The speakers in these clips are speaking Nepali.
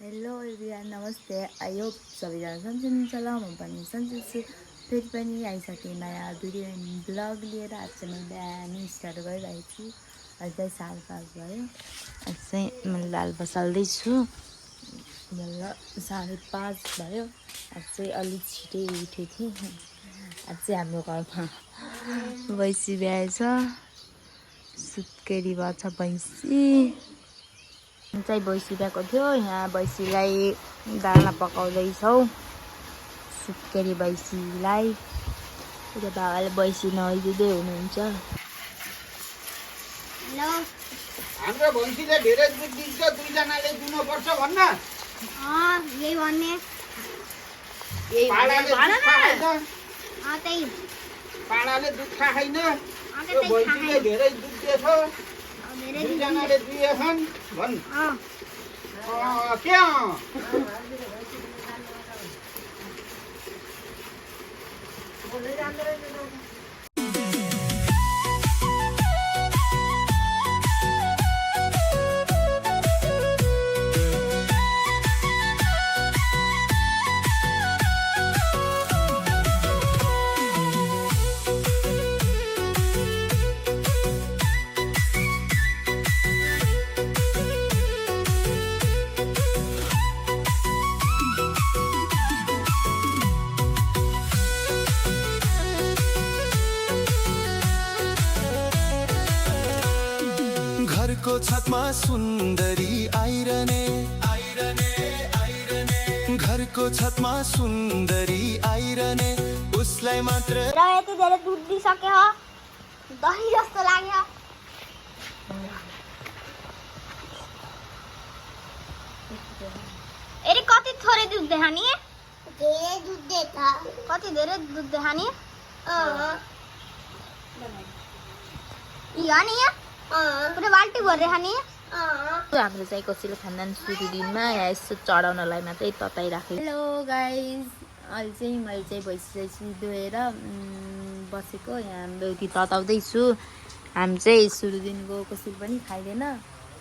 हेलो एभ्रिवान, नमस्ते। आई होप सबैजना सन्चै हुनुहुन्छ होला। म पनि सन्चै छु। फेरि पनि आइसकेँ नयाँ भिडियो एन्ड ब्लग लिएर। आज चाहिँ म बिहानै स्टार्ट गरिरहेको छु। अहिले चाहिँ 5:30 भयो। आज चाहिँ मैले दाल बसाल्दैछु। बेला 5:30 भयो। आज चाहिँ अलिक छिटै उठेको थिएँ। आज चाहिँ हाम्रो घरमा भैँसी ब्याएछ। सुत्केरी भएको छ भैँसी। चाहिँ भैँसी ब्याएको थियो। यहाँ भैँसीलाई दाना पकाउँदैछौँ, सुत्केरी भैँसीलाई। त्यो बाबाले भैँसी नुहाइदिँदै हुनुहुन्छ। हेलो, हाम्रो भैँसीले धेरै दुध दिन्छ, दुईजनाले दिनुपर्छ भन्न। यही भन्ने पाडाले दुध खाएन, त्यही पाडाले दुध खाएन। त्यो त्यही भैँसीले धेरै दुध दिएछ, धेरै दुईजनाले दिएछन् भन्। के घरको छतमा सुन्दरी आइरने आइरने आइरने घरको छतमा सुन्दरी आइरने उसलाई मात्र र यति धेरै दुध दिइसक्यो। दही जस्तो लाग्यो। एरी कति थोरै दुध देखा नि? धेरै दुध देखा। कति धेरै दुध देखा नि? नि पुरै बाल्टी भरेर खाने। हाम्रो चाहिँ कसैले खाँदैन सुरु दिनमा। यहाँ यसो चढाउनलाई मात्रै तताइराखेँ। हेलो गाइज, अहिले चाहिँ मैले चाहिँ भैँसी धोएर बसेको। यहाँ बेलुकी तताउँदैछु। हामी चाहिँ सुरु दिनको कसैले पनि खाइँदैन।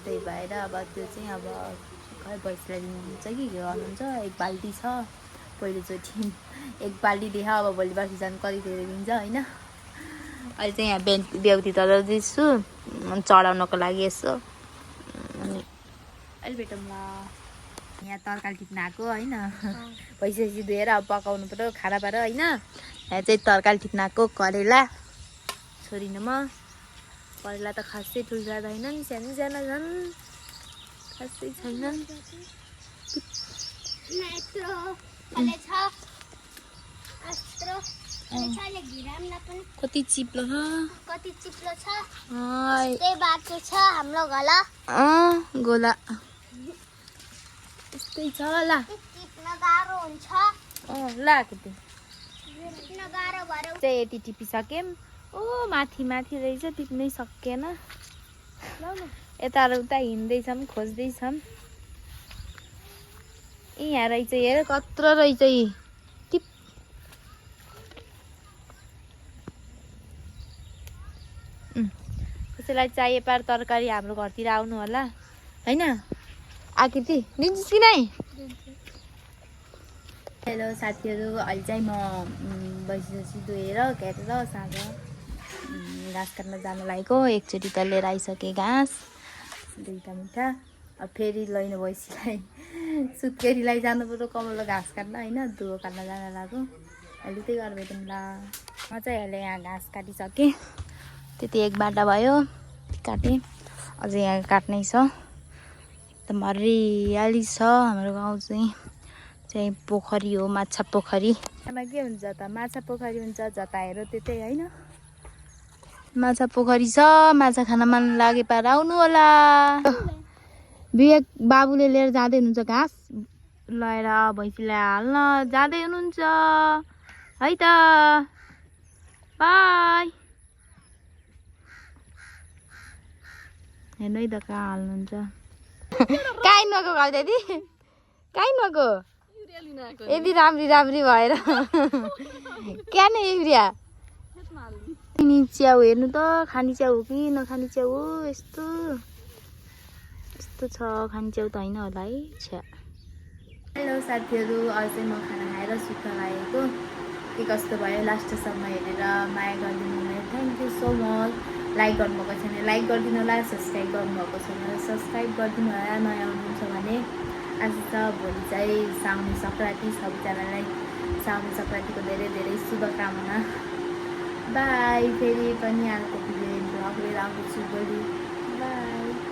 त्यही भएर अब त्यो चाहिँ अब खै भैँसीलाई दिनुहुन्छ कि के गर्नुहुन्छ। एक बाल्टी छ, पहिलोचोटि एक बाल्टी देखा। अब भोलि पर्सि झन् कति धेरै दिन्छ होइन। अहिले चाहिँ यहाँ बेहुती तताउँदैछु चढाउनको लागि यसो। अहिले भेटौँ ल। यहाँ तरकारी टिप्न आएको होइन। भैँसी धोएर अब पकाउनु पऱ्यो खाना पाएर होइन। यहाँ चाहिँ तरकारी टिप्न आएको। करेला छोडिनँ म। करेला त खासै ठुल्ठुला होइन नि, सानो सानो झन् खासै छैन। कति चिप्लो छ, कति चिप्लो छ। हाय त्यही बाटो छ हाम्रो घला। गोला यस्तै छ ल। टिप्न गाह्रो हुन्छ। ल केटी टिप्न गाह्रो भएर चाहिँ यति टिपिसक्यौँ। ओ माथि माथि रहेछ, टिप्नै सकिएन। यता र उता हिँड्दैछौँ, खोज्दैछौँ। यहाँ रहेछ, हेर कत्रो रहेछ। टिप कसैलाई चाहिए पार तरकारी हाम्रो घरतिर आउनु होला होइन। आकृति दिन्छस् कि नै? हेलो साथीहरू, अहिले चाहिँ म भैँसी धोएर घेरेर साँझ घाँस काट्न जानु लागेको। एकचोटि त लिएर आइसकेँ घाँस, दुईवटा मुठा। अब फेरि लैन भैँसीलाई सुत्केरीलाई जानु पऱ्यो कमलो घाँस काट्न होइन। दुहो काट्न जान लाग्यो। अहिले त्यही गरेर भेटौँ ल। म चाहिँ अहिले यहाँ घाँस काटिसकेँ। त्यति एक बाटा भयो काटेँ। अझै यहाँ काट्नै छ। एकदम हरियाली छ हाम्रो गाउँ चाहिँ पोखरी हो, माछा पोखरी। यसमा के हुन्छ त, माछा पोखरी हुन्छ। जता हेऱ्यो त्यतै होइन, माछा पोखरी छ। माछा खान मन लागे पार आउनु होला। विवेक बाबुले लिएर जाँदै हुनुहुन्छ घाँस लगाएर भैँसीलाई हाल्न जाँदै हुनुहुन्छ है त। बाई। हेर्नु है त कहाँ हाल्नुहुन्छ। कहीँ नगएको घाउ दिदी, कहीँ नगएको। यदि राम्री राम्री भएर क्या न युरिया नि च्याउ हेर्नु त। खाने च्याउ हो कि नखाने च्याउ हो। यस्तो यस्तो छ। खाने च्याउ त होइन होला है। छ्या हेलो साथीहरू, अझै म खाना खाएर सुत्न लागेको। के कस्तो भयो लास्टसम्म हेरेर माया गरिदिनु भयो, thank you so much. Like गर्नुभएको छैन लाइक गरिदिनु होला, सब्सक्राइब गर्नुभएको छैन सब्सक्राइब गरिदिनु होला। नयाँ हुनुहुन्छ भने आज त भोलि चाहिँ साउने सङ्क्रान्ति, सबैजनालाई साउने सङ्क्रान्तिको धेरै धेरै शुभकामना। बाई, फेरि पनि अर्को भिडियो ब्लग लिएर आउँदैछु भोलि। बाई।